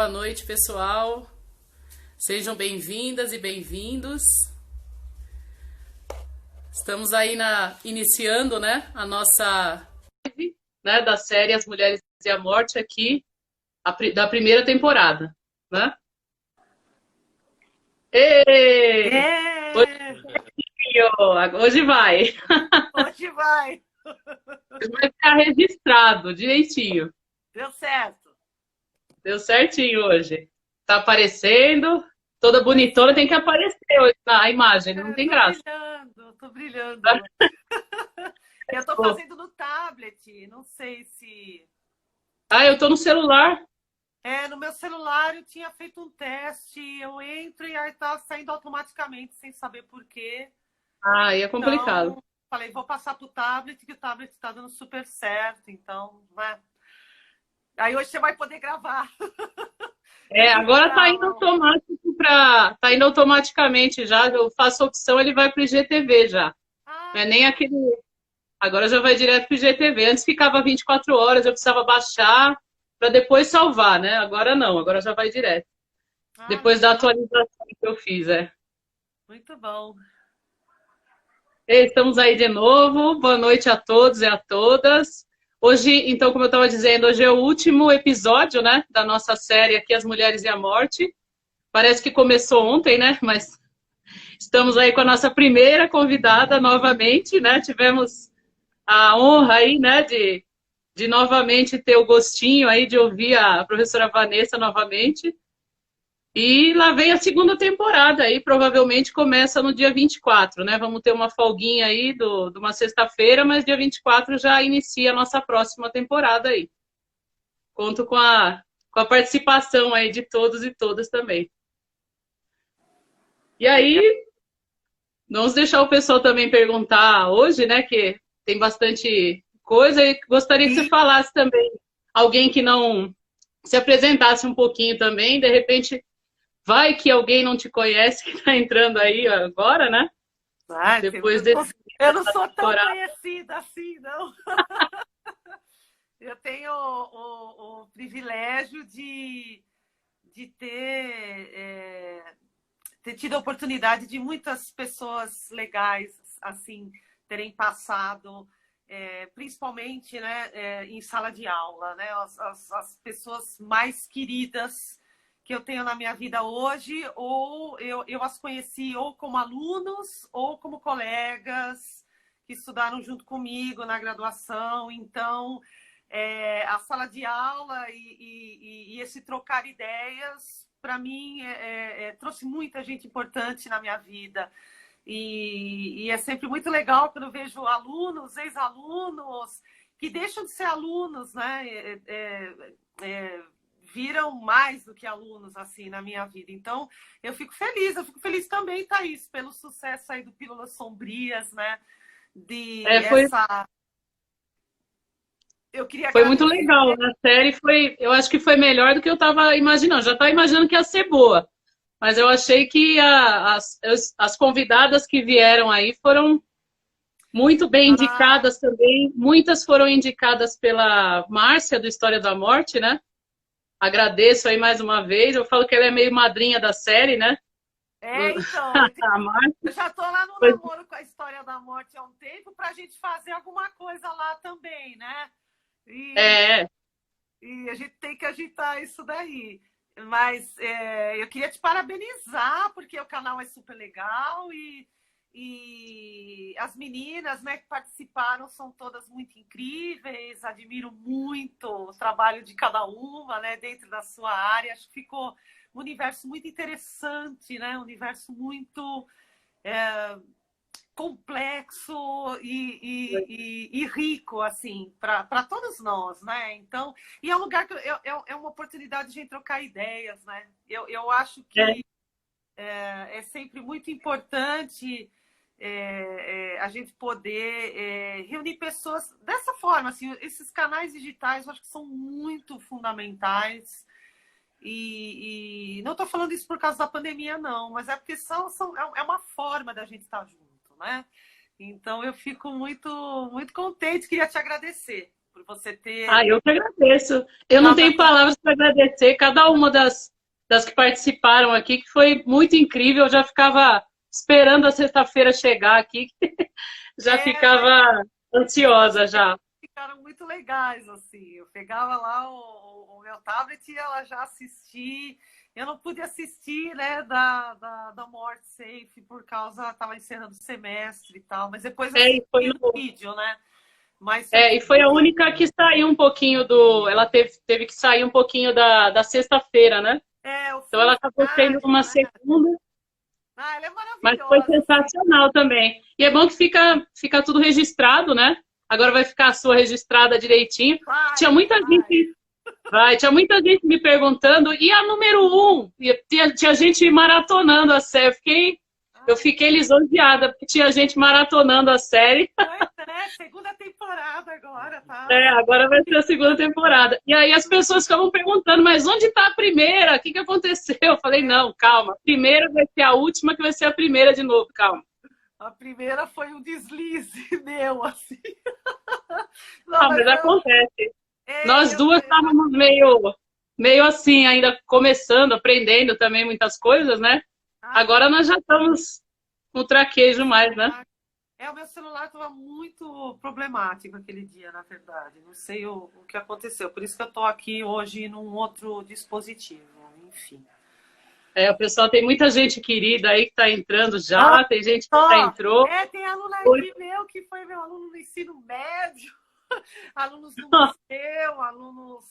boa noite, pessoal. Sejam bem-vindas e bem-vindos. Estamos aí iniciando, né, a nossa live, né, da série As Mulheres e a Morte aqui, da primeira temporada, né? Ê! Hoje vai. Hoje vai. Hoje vai ficar registrado direitinho. Deu certo. Deu certinho hoje. Tá aparecendo, toda bonitona, tem que aparecer hoje na imagem, não tem graça. Tô brilhando. Eu tô fazendo no tablet, não sei se... Eu tô no celular. No meu celular eu tinha feito um teste, eu entro e aí tá saindo automaticamente, sem saber por quê. Aí é complicado. Então, falei, vou passar pro tablet, que o tablet tá dando super certo, então, né? Aí hoje você vai poder gravar. Agora tá indo automático tá indo automaticamente já. Eu faço a opção, ele vai pro IGTV já. Não é nem aquele. Agora já vai direto pro IGTV. Antes ficava 24 horas, eu precisava baixar para depois salvar, né? Agora não, agora já vai direto. Depois da atualização que eu fiz, Muito bom. Estamos aí de novo. Boa noite a todos e a todas. Hoje, então, como eu estava dizendo, hoje é o último episódio, né, da nossa série aqui, As Mulheres e a Morte. Parece que começou ontem, né, mas estamos aí com a nossa primeira convidada novamente, né, tivemos a honra aí, né, de novamente ter o gostinho aí de ouvir a professora Vanessa novamente. E lá vem a segunda temporada aí, provavelmente começa no dia 24, né? Vamos ter uma folguinha aí de uma sexta-feira, mas dia 24 já inicia a nossa próxima temporada aí. Conto com a participação aí de todos e todas também. E aí, vamos deixar o pessoal também perguntar hoje, né? Que tem bastante coisa e gostaria que você falasse também, alguém que não se apresentasse um pouquinho também, de repente... Vai que alguém não te conhece que está entrando aí agora, né? Depois eu não sou tão conhecida assim, não. Eu tenho o privilégio de ter tido a oportunidade de muitas pessoas legais assim terem passado, principalmente, né, em sala de aula, né? As pessoas mais queridas que eu tenho na minha vida hoje, ou eu as conheci ou como alunos ou como colegas que estudaram junto comigo na graduação. Então, a sala de aula e esse trocar ideias, para mim, trouxe muita gente importante na minha vida. E é sempre muito legal quando eu vejo alunos, ex-alunos, que deixam de ser alunos, né? Viram mais do que alunos, assim, na minha vida. Então, eu fico feliz também, Thaís, pelo sucesso aí do Pílulas Sombrias, né? Eu queria Foi muito legal, né? A série eu acho que foi melhor do que eu estava imaginando. Já estava imaginando que ia ser boa, mas eu achei que as convidadas que vieram aí foram muito bem indicadas também. Muitas foram indicadas pela Márcia, do História da Morte, né? Agradeço aí mais uma vez. Eu falo que ela é meio madrinha da série, né? Então, eu já estou lá no namoro com a História da Morte há um tempo para a gente fazer alguma coisa lá também, né? E a gente tem que agitar isso daí. Mas eu queria te parabenizar, porque o canal é super legal e as meninas, né, que participaram são todas muito incríveis. Admiro muito o trabalho de cada uma, né, dentro da sua área. Acho que ficou um universo muito interessante, né, um universo muito complexo e rico, assim, para todos nós, né? Então, e é um lugar que é uma oportunidade de a gente trocar ideias, né? Eu acho que é sempre muito importante a gente poder reunir pessoas dessa forma, assim, esses canais digitais eu acho que são muito fundamentais e não estou falando isso por causa da pandemia, não, mas é porque é uma forma da gente estar junto, né? Então eu fico muito, muito contente, queria te agradecer por você ter... Ah, eu que agradeço. Eu não tenho palavras para agradecer cada uma das que participaram aqui, que foi muito incrível. Eu já ficava esperando a sexta-feira chegar aqui, já ficava ansiosa já. Ficaram muito legais, assim. Eu pegava lá o meu tablet e ela já assistia. Eu não pude assistir, né, da Morte Safe por causa, estava encerrando o semestre e tal, mas depois eu assisti no vídeo, né? Mas e foi a única que saiu um pouquinho do... Ela teve que sair um pouquinho da sexta-feira, né? Então ela acabou tendo uma segunda. Ah, ela é maravilhosa. Mas foi sensacional também. E é bom que fica tudo registrado, né? Agora vai ficar a sua registrada direitinho. Tinha muita gente me perguntando, e a número 1? Tinha gente maratonando a série. Eu fiquei lisonjeada, porque tinha gente maratonando a série. Segunda temporada agora, tá? Agora vai ser a segunda temporada. E aí as pessoas ficavam perguntando, mas onde está a primeira? O que aconteceu? Eu falei, não, calma. A primeira vai ser a última, que vai ser a primeira de novo, calma. A primeira foi um deslize meu, assim. Não, mas acontece. Nós duas estávamos meio assim, ainda começando, aprendendo também muitas coisas, né? Agora nós já estamos com traquejo mais, né? O meu celular estava muito problemático aquele dia, na verdade. Não sei o que aconteceu. Por isso que eu estou aqui hoje num outro dispositivo. Enfim. O pessoal, tem muita gente querida aí que está entrando já. Tem gente que já entrou. Tem aluno aqui meu que foi meu aluno no ensino médio. Alunos do museu, alunos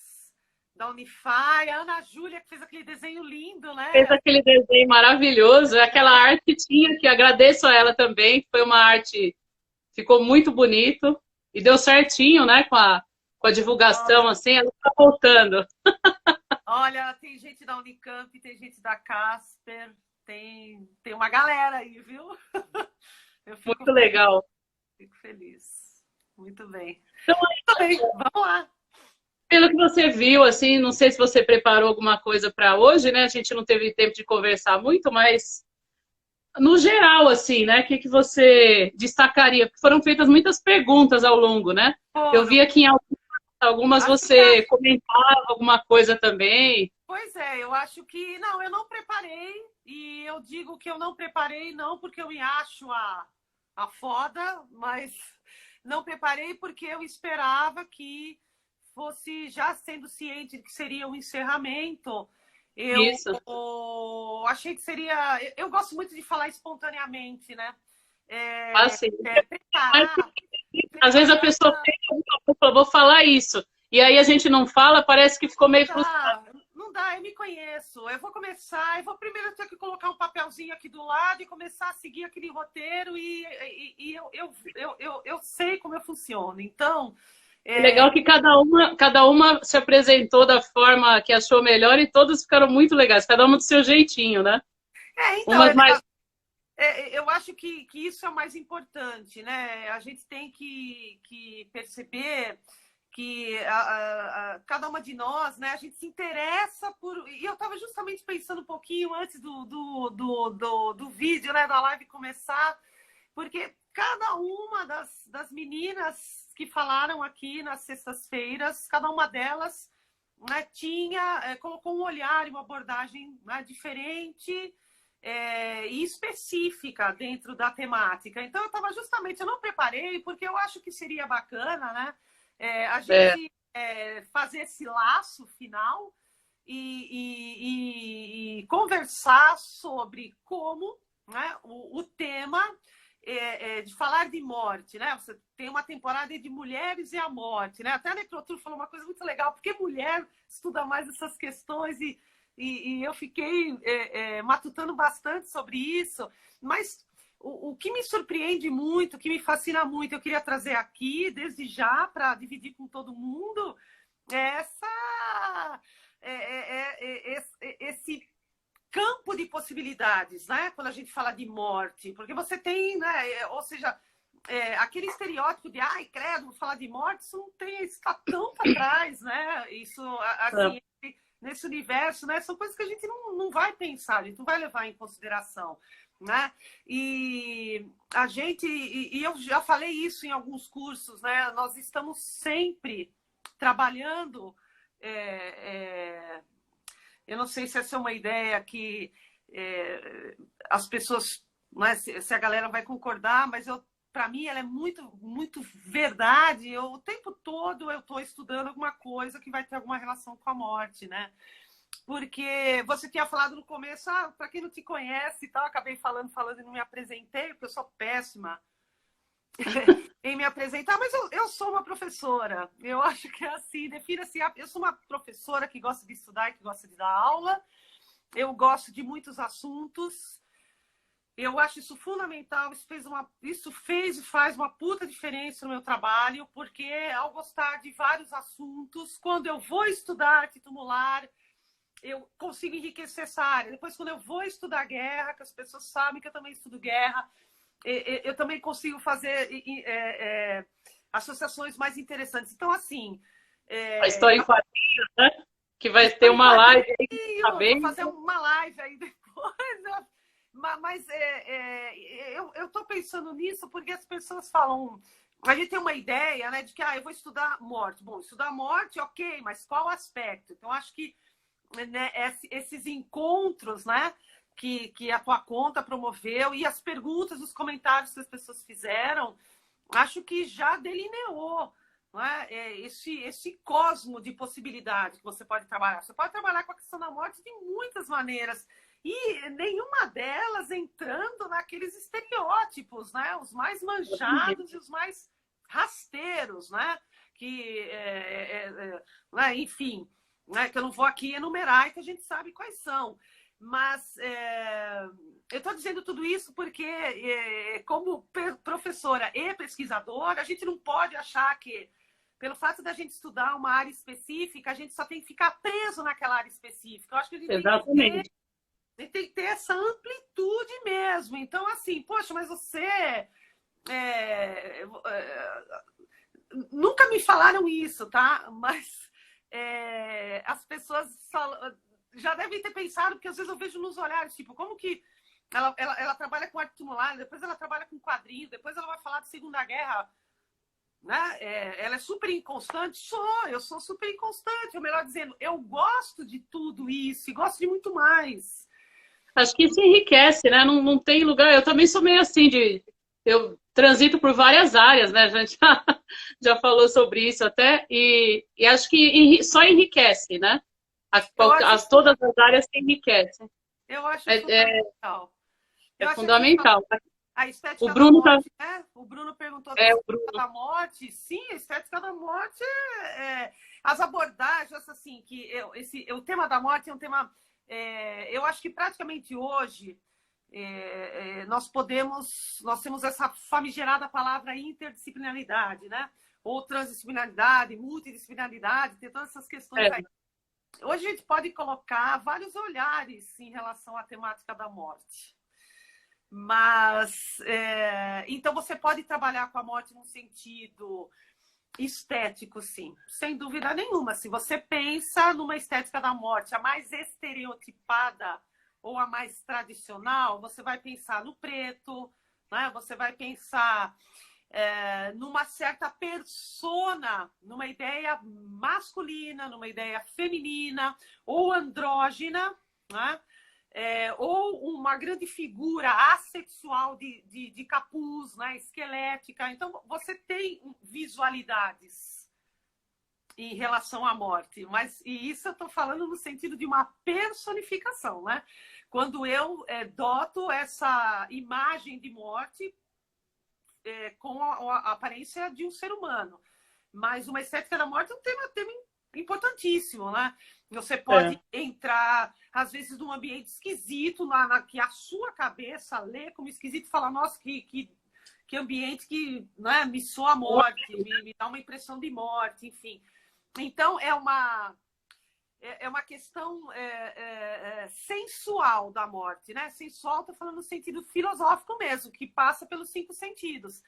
da Unify, a Ana Júlia, que fez aquele desenho lindo, né? Fez aquele desenho maravilhoso, aquela arte tinha, que agradeço a ela também, foi uma arte, ficou muito bonito, e deu certinho, né, com a divulgação, assim, ela está voltando. Olha, tem gente da Unicamp, tem gente da Casper, tem uma galera aí, viu? Muito legal. Fico feliz. Muito bem. Então, vamos lá. Pelo que você viu, assim, não sei se você preparou alguma coisa para hoje, né? A gente não teve tempo de conversar muito, mas no geral, assim, né? O que você destacaria? Porque foram feitas muitas perguntas ao longo, né? Eu vi aqui em algumas você comentava alguma coisa também. Pois é, eu acho que... Não, eu não preparei, e eu digo que eu não preparei não porque eu me acho a foda, mas não preparei porque eu esperava que fosse, já sendo ciente de que seria um encerramento, eu achei que seria... Eu gosto muito de falar espontaneamente, né? Sim. Às vezes a pessoa pensa, vou falar isso, e aí a gente não fala, parece que ficou meio frustrado. Não dá, eu me conheço. Eu vou começar, eu vou primeiro ter que colocar um papelzinho aqui do lado e começar a seguir aquele roteiro, e eu sei como eu funciono. Então... Legal que cada uma se apresentou da forma que achou melhor e todas ficaram muito legais, cada uma do seu jeitinho, né? Então, eu acho que isso é o mais importante, né? A gente tem que perceber que cada uma de nós, né? A gente se interessa por... E eu estava justamente pensando um pouquinho antes do vídeo, né? Da live começar, porque cada uma das meninas que falaram aqui nas sextas-feiras, cada uma delas, né, colocou um olhar e uma abordagem, né, diferente e específica dentro da temática. Então, eu não preparei, porque eu acho que seria bacana, né, a gente fazer esse laço final e conversar sobre como, né, o tema... de falar de morte, né? Você tem uma temporada de mulheres e a morte, né? Até a Necrotur falou uma coisa muito legal, porque mulher estuda mais essas questões e eu fiquei matutando bastante sobre isso, mas o que me surpreende muito, o que me fascina muito, eu queria trazer aqui, desde já, para dividir com todo mundo, esse campo de possibilidades, né? Quando a gente fala de morte, porque você tem, né? Ou seja, aquele estereótipo de ai, credo, vou falar de morte, isso não tem, está tão para trás, né? Isso, assim, nesse universo, né? São coisas que a gente não vai pensar, a gente não vai levar em consideração, né? E a gente, e eu já falei isso em alguns cursos, né? Nós estamos sempre trabalhando. Eu não sei se essa é uma ideia que as pessoas, né, se a galera vai concordar, mas para mim ela é muito, muito verdade. O tempo todo eu estou estudando alguma coisa que vai ter alguma relação com a morte, né? Porque você tinha falado no começo, para quem não te conhece e tal, acabei falando e não me apresentei, porque eu sou péssima em me apresentar, mas eu sou uma professora. Eu acho que é assim, defina-se. Eu sou uma professora que gosta de estudar e que gosta de dar aula. Eu gosto de muitos assuntos. Eu acho isso fundamental. Isso fez e faz uma puta diferença no meu trabalho, porque ao gostar de vários assuntos, quando eu vou estudar arte tumular, eu consigo enriquecer essa área. Depois, quando eu vou estudar guerra, que as pessoas sabem que eu também estudo guerra, eu também consigo fazer associações mais interessantes. Então, assim... A história em quadrinhos, né? Que vai ter uma live aí. Vou fazer uma live aí depois. Mas eu estou pensando nisso porque as pessoas falam... A gente tem uma ideia, né, de que eu vou estudar morte. Bom, estudar morte, ok, mas qual aspecto? Então, acho que, né, esses encontros, né, que a tua conta promoveu e as perguntas, os comentários que as pessoas fizeram, acho que já delineou, né, esse cosmo de possibilidade que você pode trabalhar. Você pode trabalhar com a questão da morte de muitas maneiras e nenhuma delas entrando naqueles estereótipos, né, os mais manchados e os mais rasteiros, né, enfim, né, que eu não vou aqui enumerar e que a gente sabe quais são. Mas eu estou dizendo tudo isso porque, como professora e pesquisadora, a gente não pode achar que, pelo fato da gente estudar uma área específica, a gente só tem que ficar preso naquela área específica. Eu acho que a gente tem que ter essa amplitude mesmo. Então, assim, poxa, mas você... nunca me falaram isso, tá? Mas as pessoas já devem ter pensado, porque às vezes eu vejo nos olhares, tipo, como que ela trabalha com arte tumular, depois ela trabalha com quadrinhos, depois ela vai falar de Segunda Guerra, né? Ela é super inconstante? Eu sou super inconstante, ou melhor dizendo, eu gosto de tudo isso e gosto de muito mais. Acho que isso enriquece, né? Não tem lugar. Eu também sou meio assim eu transito por várias áreas, né? A gente já falou sobre isso até, e acho que só enriquece, né? Todas as áreas se enriquecem. Eu acho fundamental. É fundamental. A estética o Bruno da morte, né? O Bruno perguntou da estética da morte. Sim, a estética da morte as abordagens, assim, o tema da morte é um tema... eu acho que praticamente hoje nós temos essa famigerada palavra interdisciplinaridade, né? Ou transdisciplinaridade, multidisciplinaridade, tem todas essas questões aí. Hoje a gente pode colocar vários olhares em relação à temática da morte. Mas, então você pode trabalhar com a morte num sentido estético, sim, sem dúvida nenhuma. Se você pensa numa estética da morte, a mais estereotipada ou a mais tradicional, você vai pensar no preto, né? Você vai pensar numa certa persona, numa ideia masculina, numa ideia feminina ou andrógina, né? Ou uma grande figura assexual de capuz, né? Esquelética. Então, você tem visualidades em relação à morte, e isso eu estou falando no sentido de uma personificação, né? Quando eu doto essa imagem de morte com a aparência de um ser humano. Mas uma estética da morte é um tema importantíssimo, né? Você pode entrar, às vezes, num ambiente esquisito, que a sua cabeça lê como esquisito e fala, nossa, que ambiente que, né, me soa a morte, me dá uma impressão de morte, enfim. Então, é uma questão sensual da morte, né? Sensual, estou falando no sentido filosófico mesmo, que passa pelos 5 sentidos.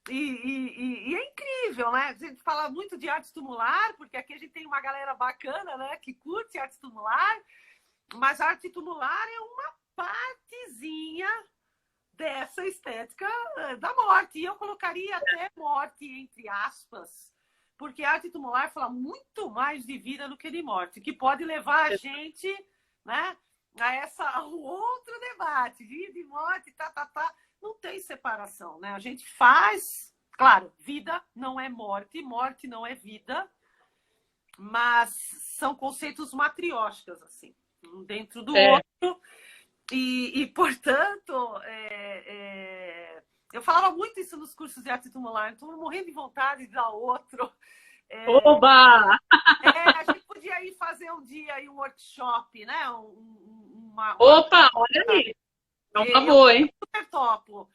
E é incrível, né? A gente fala muito de arte tumular, porque aqui a gente tem uma galera bacana, né, que curte arte tumular, mas a arte tumular é uma partezinha dessa estética da morte. E eu colocaria até morte entre aspas, porque a arte tumular fala muito mais de vida do que de morte, que pode levar a gente, né, a um outro debate, vida e morte, não tem separação, né? A gente faz, claro, vida não é morte, morte não é vida, mas são conceitos matrióticos, assim, um dentro do outro, e portanto, eu falava muito isso nos cursos de arte tumular, então eu morrendo de vontade de dar outro. Oba! A gente podia ir fazer um dia aí um workshop, né? Opa, olha aí. É uma boa, hein? Super topo.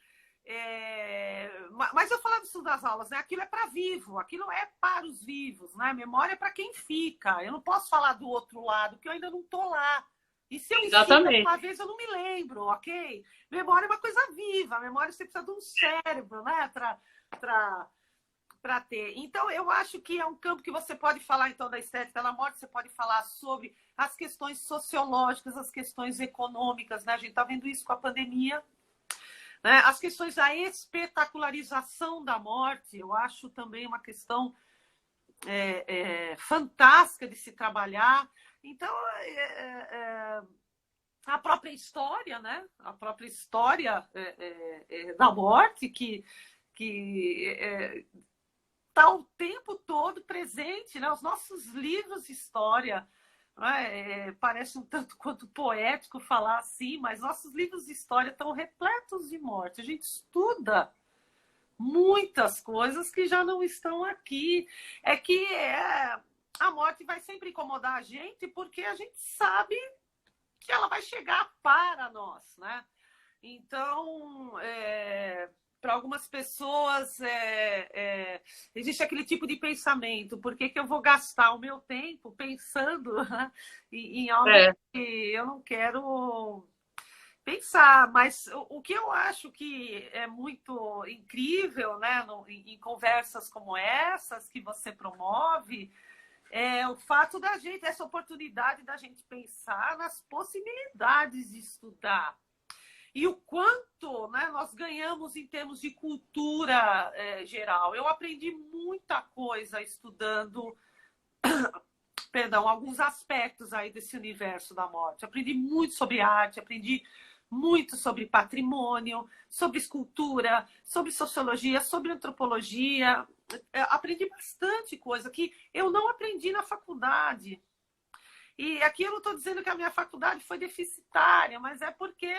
Mas eu falando isso das aulas, né? Aquilo é para vivo, aquilo é para os vivos, né? Memória é para quem fica. Eu não posso falar do outro lado, porque eu ainda não estou lá. E se eu ensino uma vez, eu não me lembro, ok? Memória é uma coisa viva. Memória você precisa de um cérebro, né? Para ter. Então, eu acho que é um campo que você pode falar, então, da estética da morte, você pode falar sobre as questões sociológicas, as questões econômicas, né? A gente está vendo isso com a pandemia, né? As questões da espetacularização da morte, eu acho também uma questão fantástica de se trabalhar. Então, a própria história, né? A própria história da morte, que está o tempo todo presente, né? Os nossos livros de história, né? Parece um tanto quanto poético falar assim, mas nossos livros de história estão repletos de morte. A gente estuda muitas coisas que já não estão aqui. É que a morte vai sempre incomodar a gente porque a gente sabe que ela vai chegar para nós, né? Então, para algumas pessoas, existe aquele tipo de pensamento: por que eu vou gastar o meu tempo pensando, né, em algo que eu não quero pensar? Mas o que eu acho que é muito incrível, né, em conversas como essas que você promove, é o fato da gente, essa oportunidade da gente pensar nas possibilidades de estudar. E o quanto, né, nós ganhamos em termos de cultura geral. Eu aprendi muita coisa estudando, perdão, alguns aspectos aí desse universo da morte. Aprendi muito sobre arte, aprendi muito sobre patrimônio, sobre escultura, sobre sociologia, sobre antropologia. Aprendi bastante coisa que eu não aprendi na faculdade. E aqui eu não estou dizendo que a minha faculdade foi deficitária, mas é porque,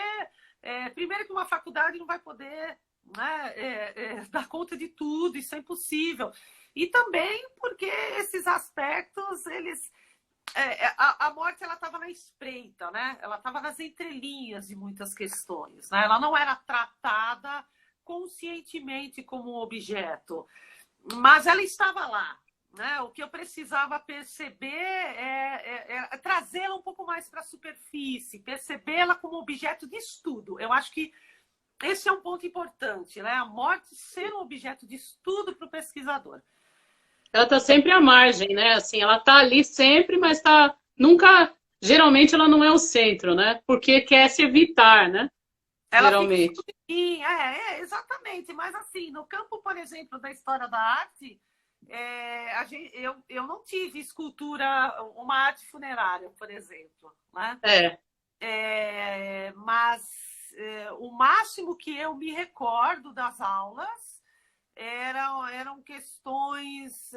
primeiro, que uma faculdade não vai poder, né, dar conta de tudo, isso é impossível. E também porque esses aspectos, eles... a morte, ela estava na espreita, né? Ela estava nas entrelinhas de muitas questões, né? Ela não era tratada conscientemente como um objeto, mas ela estava lá, né? O que eu precisava perceber é trazê-la um pouco mais para a superfície, percebê-la como objeto de estudo. Eu acho que esse é um ponto importante, né? A morte ser um objeto de estudo para o pesquisador. Ela está sempre à margem, né? Assim, ela está ali sempre, mas está nunca. Geralmente ela não é o centro, né? Porque quer se evitar, né? Ela geralmente. Exatamente. Mas assim, no campo, por exemplo, da história da arte, eu não tive escultura, uma arte funerária, por exemplo, né? Mas o máximo que eu me recordo das aulas eram questões,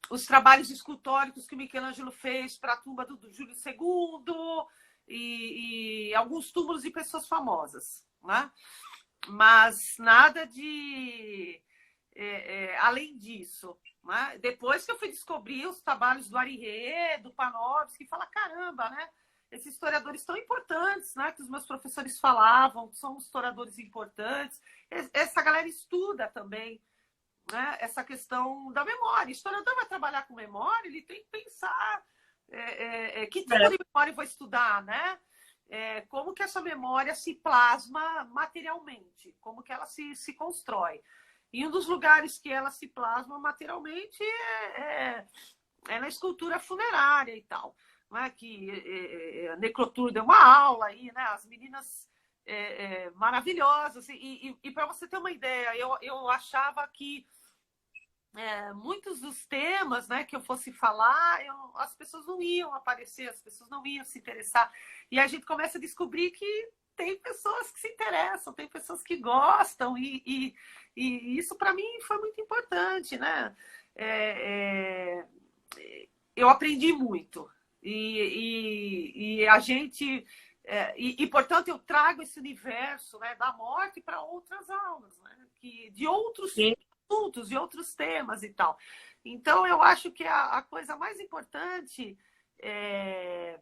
os trabalhos escultóricos que o Michelangelo fez para a tumba do Júlio II e alguns túmulos de pessoas famosas, né? Mas nada de além disso, né? Depois que eu fui descobrir os trabalhos do Arriet, do Panofsky, fala, caramba, né? Esses historiadores tão importantes, né, que os meus professores falavam, são historiadores importantes. Essa galera estuda também, né, essa questão da memória. O historiador vai trabalhar com memória, ele tem que pensar que tipo de memória eu vou estudar, né? Como que essa memória se plasma materialmente, como que ela se constrói. E um dos lugares que ela se plasma materialmente é na escultura funerária e tal. Que a Necrotur deu uma aula aí, né? As meninas maravilhosas. E para você ter uma ideia, eu achava que muitos dos temas, né, que eu fosse falar, as pessoas não iam aparecer, as pessoas não iam se interessar. E a gente começa a descobrir que tem pessoas que se interessam, tem pessoas que gostam, e isso para mim foi muito importante, né? Eu aprendi muito. E a gente... portanto, eu trago esse universo, né, da morte para outras aulas, né, de outros assuntos, de outros temas e tal. Então, eu acho que a coisa mais importante é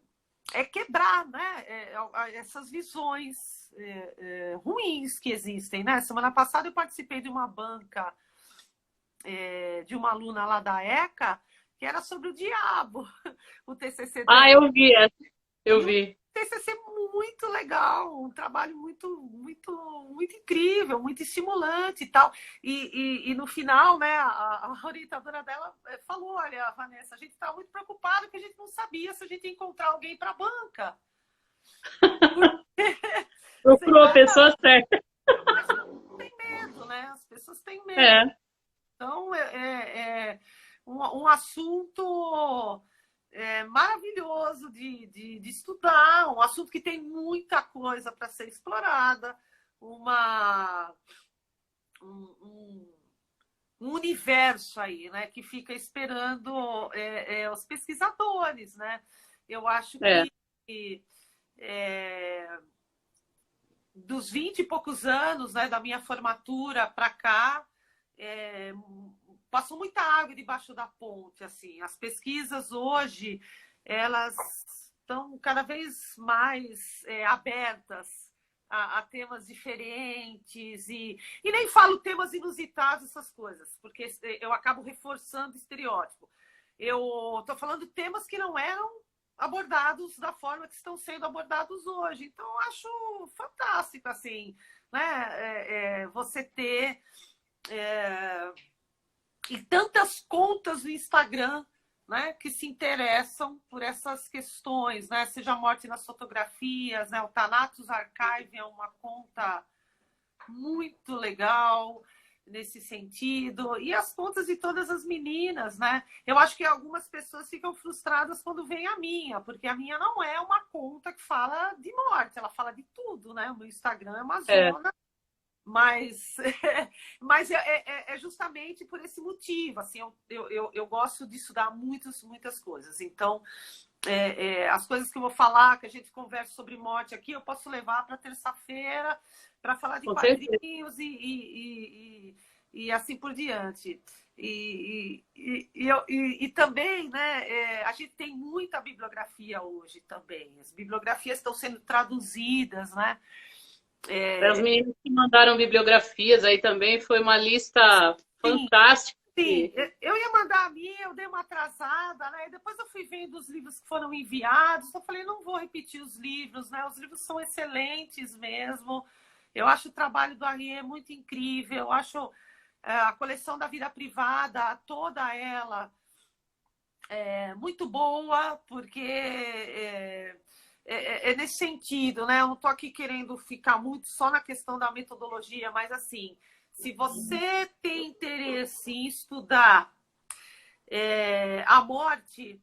quebrar, né, essas visões ruins que existem, né? Semana passada eu participei de uma banca de uma aluna lá da ECA, que era sobre o diabo, o TCC dela. Ah, eu vi, eu vi. TCC muito legal, um trabalho muito incrível, muito estimulante e tal. E no final, né, a orientadora dela falou: olha, Vanessa, a gente está muito preocupada porque a gente não sabia se a gente ia encontrar alguém para a banca. Procurou a pessoa certa. Mas tem medo, né? As pessoas têm medo. Então, um assunto maravilhoso de estudar, um assunto que tem muita coisa para ser explorada, um universo aí, né, que fica esperando os pesquisadores, né? Eu acho que dos 20 e poucos anos, né, da minha formatura para cá, passou muita água debaixo da ponte, assim. As pesquisas hoje, elas estão cada vez mais abertas a temas diferentes e nem falo temas inusitados, essas coisas, porque eu acabo reforçando o estereótipo. Eu estou falando temas que não eram abordados da forma que estão sendo abordados hoje. Então, eu acho fantástico, assim, né? Você ter... e tantas contas no Instagram, né, que se interessam por essas questões, né? Seja a morte nas fotografias, né? O Thanatos Archive é uma conta muito legal nesse sentido, e as contas de todas as meninas, né? Eu acho que algumas pessoas ficam frustradas quando vem a minha, porque a minha não é uma conta que fala de morte, ela fala de tudo, né? O meu Instagram é uma zona. Mas é justamente por esse motivo. Assim, eu gosto de estudar muitas coisas. Então, as coisas que eu vou falar, que a gente conversa sobre morte aqui, eu posso levar para terça-feira para falar de quadrinhos e assim por diante. E também, né, a gente tem muita bibliografia hoje também. As bibliografias estão sendo traduzidas, né? As meninas que mandaram bibliografias aí também, foi uma lista fantástica. Sim, eu ia mandar a minha, eu dei uma atrasada, né? Depois eu fui vendo os livros que foram enviados, eu falei, não vou repetir os livros, né? Os livros são excelentes mesmo. Eu acho o trabalho do Arrie muito incrível, eu acho a coleção da vida privada, toda ela, muito boa, porque... nesse sentido, né? Eu não estou aqui querendo ficar muito só na questão da metodologia, mas assim, se você tem interesse em estudar a morte,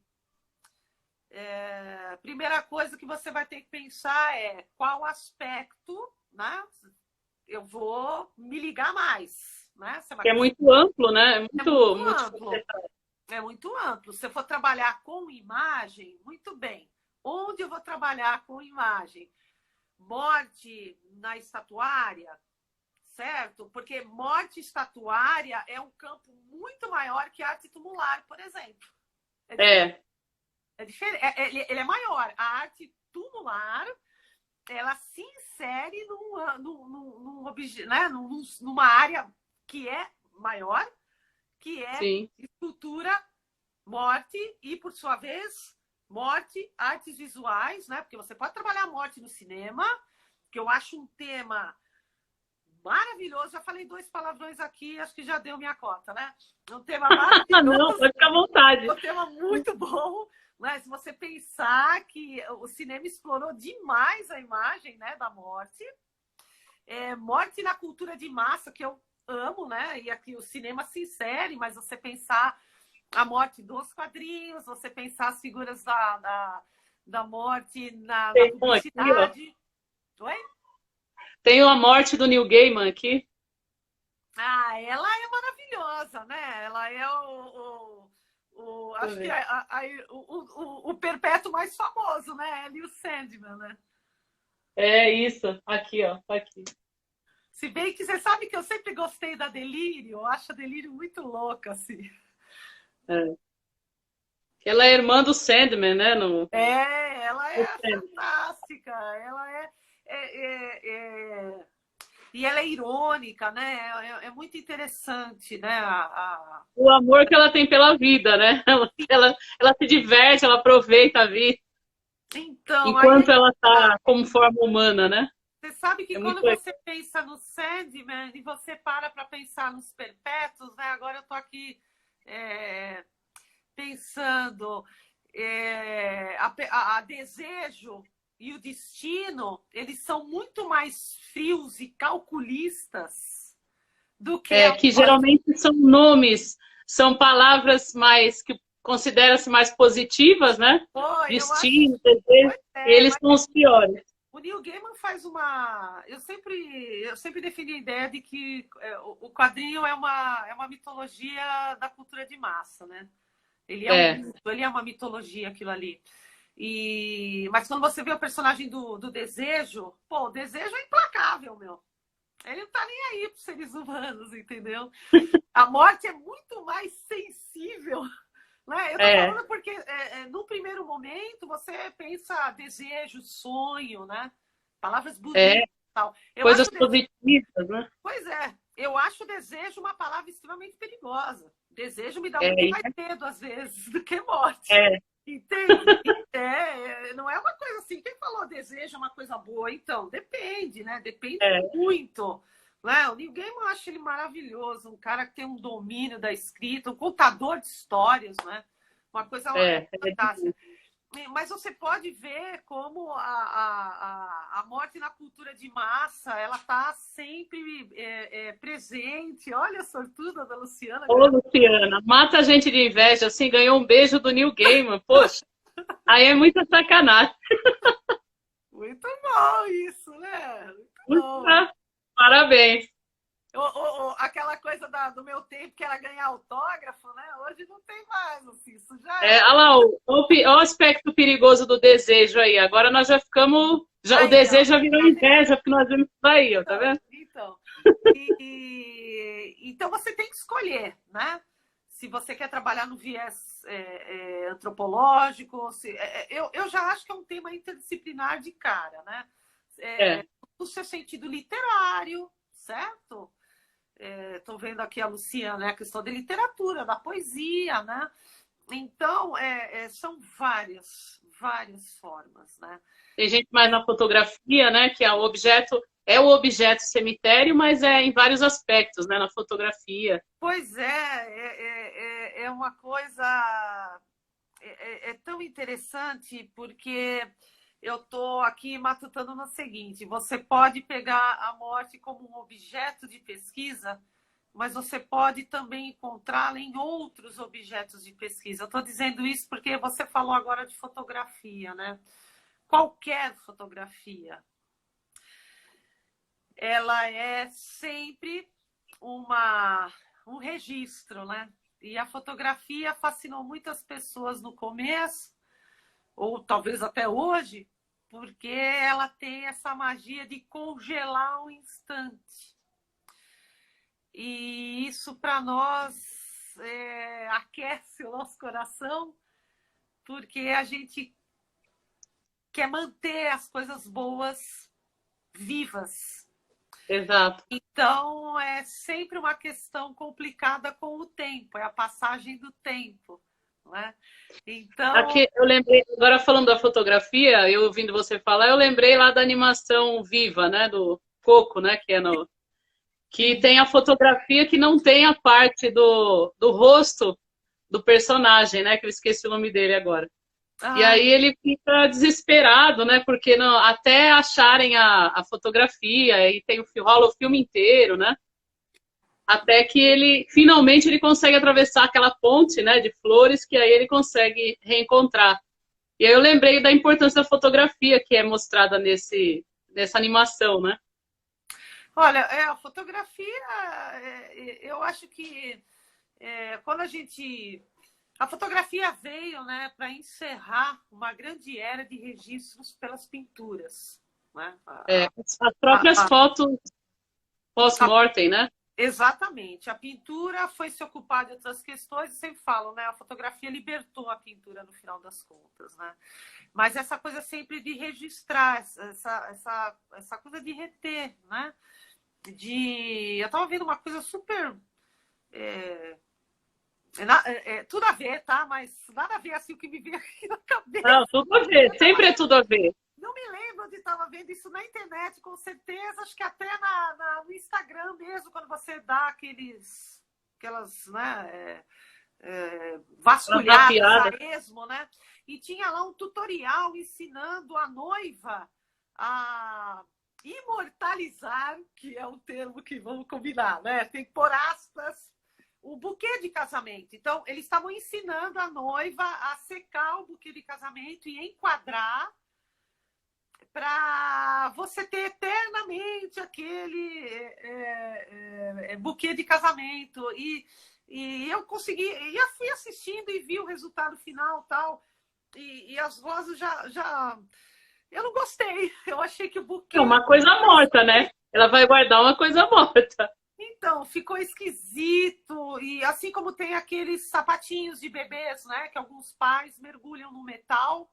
a primeira coisa que você vai ter que pensar é qual aspecto, né, eu vou me ligar mais, né? É muito amplo, né? Muito amplo. É muito amplo. Se eu for trabalhar com imagem, muito bem. Onde eu vou trabalhar com imagem? Morte na estatuária, certo? Porque morte estatuária é um campo muito maior que arte tumular, por exemplo. É diferente. Ele é maior. A arte tumular, ela se insere numa área que é maior, que é escultura, morte e, por sua vez... morte, artes visuais, né? Porque você pode trabalhar a morte no cinema, que eu acho um tema maravilhoso. Já falei 2 palavrões aqui, acho que já deu minha cota, né? Um tema maravilhoso. Não, pode ficar à vontade. Um tema muito bom, né? Se você pensar que o cinema explorou demais a imagem, né, da morte. Morte na cultura de massa, que eu amo, né? E aqui o cinema se insere, mas você pensar a morte dos quadrinhos, você pensar as figuras da morte na Tem um aqui, ó. publicidade. Oi? Tem a morte do Neil Gaiman aqui. Ah, ela é maravilhosa, né? Ela é acho que o perpétuo mais famoso, né? Ele e o Sandman, né? É isso. Aqui, ó. Tá aqui. Se bem que você sabe que eu sempre gostei da Delírio, eu acho a Delírio muito louca, assim. É. Ela é irmã do Sandman, né? Ela é fantástica. Ela e ela é irônica, né? Muito interessante, né? O amor que ela tem pela vida, né? Ela se diverte, ela aproveita a vida. Então, enquanto ela está como forma humana, né? Você sabe que quando você pensa no Sandman e você para pensar nos perpétuos, né? Agora eu estou aqui pensando a Desejo e o Destino, eles são muito mais frios e calculistas do que... que geralmente são nomes, são palavras mais que considera-se mais positivas, né? Destino, desejo, eles são os piores. O Neil Gaiman faz uma... Eu sempre defini a ideia de que o quadrinho é uma mitologia da cultura de massa, né? Ele é uma mitologia, aquilo ali. Mas quando você vê o personagem do Desejo, o Desejo é implacável, meu. Ele não tá nem aí pros seres humanos, entendeu? A morte é muito mais sensível, né? Eu tô falando porque no primeiro momento você pensa desejo, sonho, né? Palavras bonitas e tal. Coisas positivas, né? Pois é. Eu acho desejo uma palavra extremamente perigosa. Desejo me dá muito mais medo, às vezes, do que morte. Entende? Não é uma coisa assim. Quem falou desejo é uma coisa boa? Então, depende, né? Depende muito. Né? O Neil Gaiman, eu acho ele maravilhoso. Um cara que tem um domínio da escrita, um contador de histórias, né? Uma coisa fantástica. Mas você pode ver como a morte na cultura de massa, ela está sempre presente. Olha a sortuda da Luciana. Ô, Luciana, mata a gente de inveja, assim, ganhou um beijo do Neil Gaiman, poxa. Aí é muita sacanagem. Muito bom isso, né? Muito bom. Parabéns. Aquela coisa do meu tempo que era ganhar autógrafo, né? Hoje não tem mais, assim, isso já olha lá, o aspecto perigoso do desejo aí. Agora nós já ficamos... o desejo já virou inveja, porque nós vimos isso aí, tá vendo? Então você tem que escolher, né? Se você quer trabalhar no viés antropológico, eu já acho que é um tema interdisciplinar de cara, né? No seu sentido literário, certo? Estou vendo aqui a Luciana, né? A questão da literatura, da poesia, né? Então, são várias formas, né? Tem gente mais na fotografia, né? Que é o objeto cemitério, mas em vários aspectos, né? Na fotografia. Pois é uma coisa... É tão interessante porque eu estou aqui matutando no seguinte: você pode pegar a morte como um objeto de pesquisa, mas você pode também encontrá-la em outros objetos de pesquisa. Eu estou dizendo isso porque você falou agora de fotografia, né? Qualquer fotografia, ela é sempre um registro, né? E a fotografia fascinou muitas pessoas no começo, ou talvez até hoje, porque ela tem essa magia de congelar um instante. E isso, para nós, aquece o nosso coração, porque a gente quer manter as coisas boas vivas. Exato. Então, é sempre uma questão complicada com o tempo, é a passagem do tempo. Né? Então... Aqui, eu lembrei, agora falando da fotografia, eu ouvindo você falar, eu lembrei lá da animação Viva, né, do Coco, né, que tem a fotografia que não tem a parte do rosto do personagem, né, que eu esqueci o nome dele agora. E aí ele fica desesperado, né, porque até acharem a fotografia, e rola o filme inteiro, né? até que ele finalmente ele consegue atravessar aquela ponte, né, de flores, que aí ele consegue reencontrar. E aí eu lembrei da importância da fotografia que é mostrada nessa animação, né? Olha, a fotografia, eu acho que quando a fotografia veio, né, para encerrar uma grande era de registros pelas pinturas, né? As próprias fotos pós-mortem, né? Exatamente. A pintura foi se ocupar de outras questões, eu sempre falo, né? A fotografia libertou a pintura no final das contas, né? Mas essa coisa sempre de registrar, essa coisa de reter, né? Eu estava vendo uma coisa super... tudo a ver, tá? Mas nada a ver assim o que me veio aqui na cabeça. Não, tudo a ver. Sempre é tudo a ver. Não me lembro onde estava vendo isso na internet, com certeza. Acho que até no Instagram mesmo, quando você dá aquelas, né, vasculhadas a esmo, né? E tinha lá um tutorial ensinando a noiva a imortalizar, que é um termo que vamos combinar, né? Tem que pôr aspas, o buquê de casamento. Então, eles estavam ensinando a noiva a secar o buquê de casamento e enquadrar para você ter eternamente aquele buquê de casamento. E eu consegui, e eu fui assistindo e vi o resultado final tal, e as vozes já... Eu não gostei, eu achei que o buquê... É uma coisa morta, né? Ela vai guardar uma coisa morta. Então, ficou esquisito, e assim como tem aqueles sapatinhos de bebês, né? Que alguns pais mergulham no metal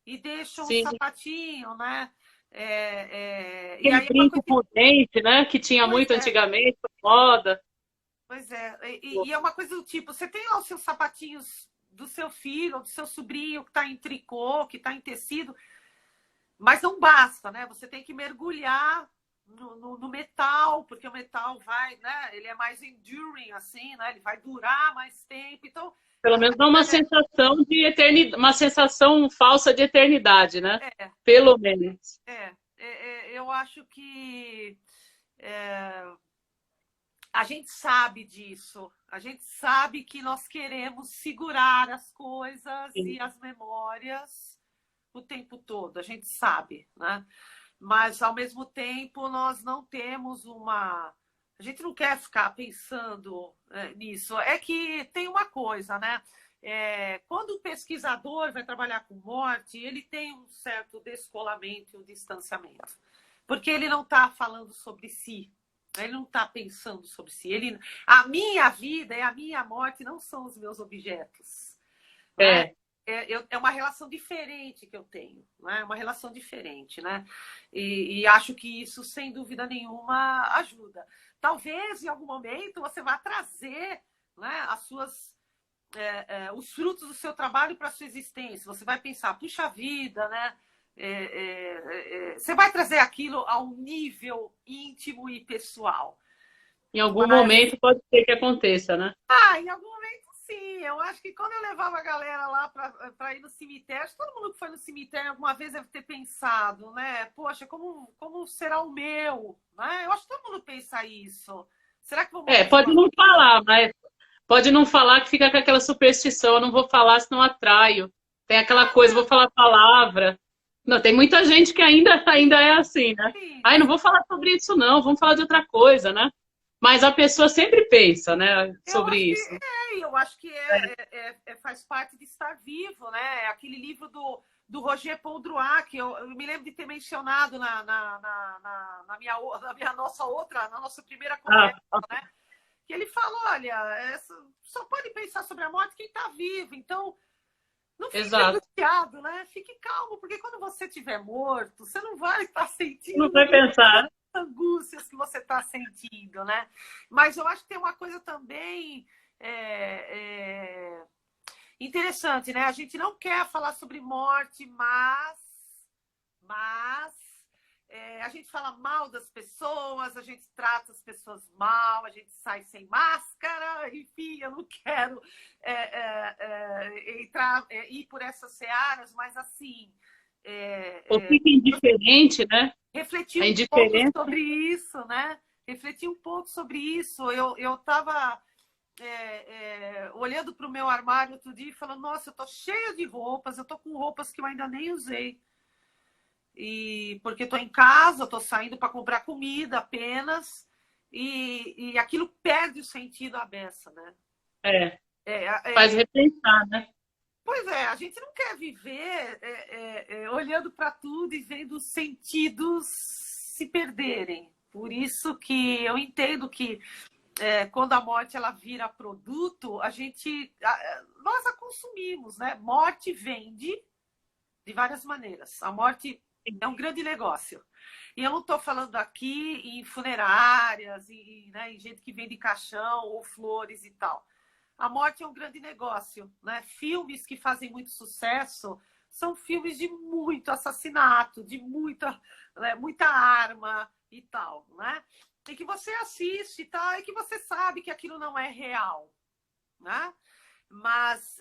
e deixam o sapatinho, né? E aí, brinco com dente, né? Que tinha muito antigamente, moda. Pois é, e é uma coisa do tipo, você tem lá os seus sapatinhos do seu filho ou do seu sobrinho que está em tricô, que está em tecido, mas não basta, né? Você tem que mergulhar no metal, porque o metal vai, né? Ele é mais enduring, assim, né? Ele vai durar mais tempo, então... Pelo menos dá uma sensação de eternidade, uma sensação falsa de eternidade, né? Pelo menos. Eu acho que a gente sabe disso. A gente sabe que nós queremos segurar as coisas e as memórias o tempo todo. A gente sabe, né? Mas, ao mesmo tempo, nós não temos uma... A gente não quer ficar pensando nisso. É que tem uma coisa, né? Quando o pesquisador vai trabalhar com morte, ele tem um certo descolamento e um distanciamento. Porque ele não está falando sobre si. Ele não está pensando sobre si. A minha vida e a minha morte não são os meus objetos. Né? É uma relação diferente que eu tenho, né? Uma relação diferente, né? E acho que isso, sem dúvida nenhuma, ajuda. Talvez, em algum momento, você vá trazer, né, os frutos do seu trabalho para a sua existência. Você vai pensar, puxa vida, né? Você vai trazer aquilo a um nível íntimo e pessoal. Em algum momento pode ser que aconteça, né? Em algum momento sim. Eu acho que quando eu levava a galera lá para ir no cemitério, todo mundo que foi no cemitério alguma vez deve ter pensado, né? Poxa, como será o meu? Né? Eu acho que todo mundo pensa isso. Será que vou pode não falar, mas pode não falar que fica com aquela superstição. Eu não vou falar, senão atraio. Tem aquela coisa, vou falar a palavra. Não, tem muita gente que ainda é assim, né? Sim. Não vou falar sobre isso, não. Vamos falar de outra coisa, né? Mas a pessoa sempre pensa, né, sobre isso. Eu acho que faz parte de estar vivo, né? Aquele livro do Roger Poldroit, que eu me lembro de ter mencionado na nossa primeira conversa, né? Que ele falou, olha, só pode pensar sobre a morte quem está vivo, então não fique angustiado, né? Fique calmo, porque quando você estiver morto, você não vai estar sentindo... Não vai pensar. Angústias que você está sentindo, né? Mas eu acho que tem uma coisa também interessante, né? A gente não quer falar sobre morte, mas a gente fala mal das pessoas, a gente trata as pessoas mal, a gente sai sem máscara, enfim, eu não quero ir por essas searas, mas assim... Ou fica indiferente, né? Refletir um pouco sobre isso, né? refleti um pouco sobre isso. Eu estava olhando para o meu armário outro dia e falando, nossa, eu estou cheia de roupas, eu estou com roupas que eu ainda nem usei. E porque estou em casa, estou saindo para comprar comida apenas, e aquilo perde o sentido à beça, né? Faz repensar, né? Pois é, a gente não quer viver olhando para tudo e vendo os sentidos se perderem. Por isso que eu entendo que quando a morte ela vira produto, nós a consumimos, né? Morte vende de várias maneiras. A morte é um grande negócio. E eu não estou falando aqui em funerárias, né, em gente que vende caixão ou flores e tal. A morte é um grande negócio, né? Filmes que fazem muito sucesso são filmes de muito assassinato, de muita arma e tal, né? E que você assiste e tal, e que você sabe que aquilo não é real, né? Mas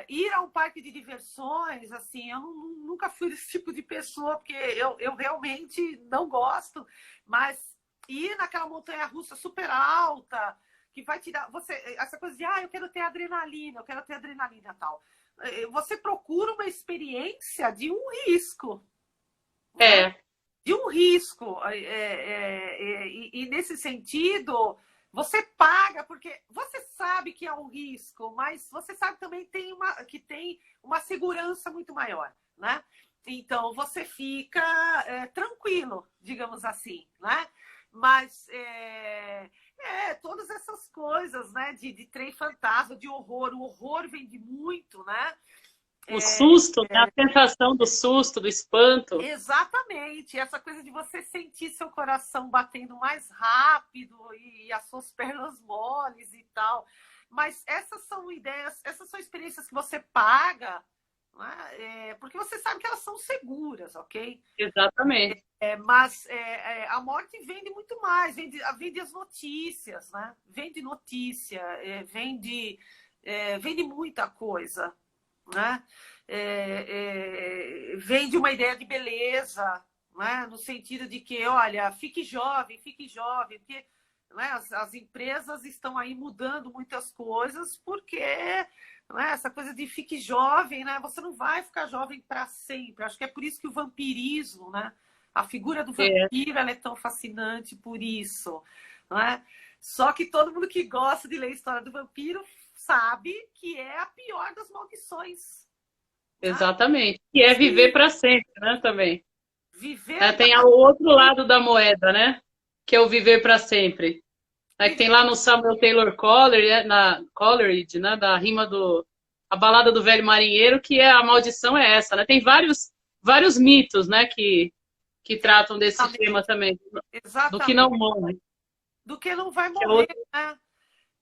ir a um parque de diversões, assim, eu nunca fui desse tipo de pessoa, porque eu realmente não gosto, mas ir naquela montanha-russa super alta, que vai te dar, essa coisa de, eu quero ter adrenalina e tal. Você procura uma experiência de um risco. Né? De um risco. E nesse sentido, você paga, porque você sabe que é um risco, mas você sabe também que tem uma segurança muito maior, né? Então, você fica tranquilo, digamos assim, né? Mas todas essas coisas, né? De trem fantasma, de horror. O horror vende muito, né? O susto, né? A sensação do susto, do espanto. Exatamente. Essa coisa de você sentir seu coração batendo mais rápido e as suas pernas moles e tal. Mas essas são ideias, essas são experiências que você paga, né? Porque você sabe que elas são seguras, ok? Exatamente. Mas a morte vende muito mais, vende as notícias, né? Vende notícia, vende muita coisa, né? Vende uma ideia de beleza, né? No sentido de que, olha, fique jovem, porque, né, as empresas estão aí mudando muitas coisas, porque, né, essa coisa de fique jovem, né? Você não vai ficar jovem para sempre. Acho que é por isso que o vampirismo, né? A figura do vampiro ela é tão fascinante por isso, né? Só que todo mundo que gosta de ler a história do vampiro sabe que é a pior das maldições. Exatamente. E é viver para sempre, né? Também. Viver tem o outro lado da moeda, né? Que é o viver para sempre. Que tem lá no Samuel Taylor Coleridge, né? Da rima A Balada do Velho Marinheiro, que a maldição é essa, né? Tem vários mitos, né? Que tratam desse tema também. Exatamente. Do que não morre. Do que não vai morrer, né?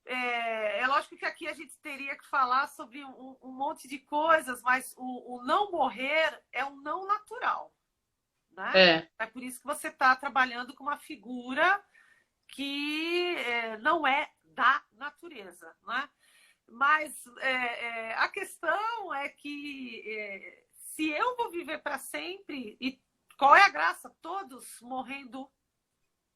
É lógico que aqui a gente teria que falar sobre um monte de coisas, mas o não morrer é um não natural, né? É por isso que você está trabalhando com uma figura que não é da natureza, né? Mas a questão é que se eu vou viver para sempre, e qual é a graça? Todos morrendo.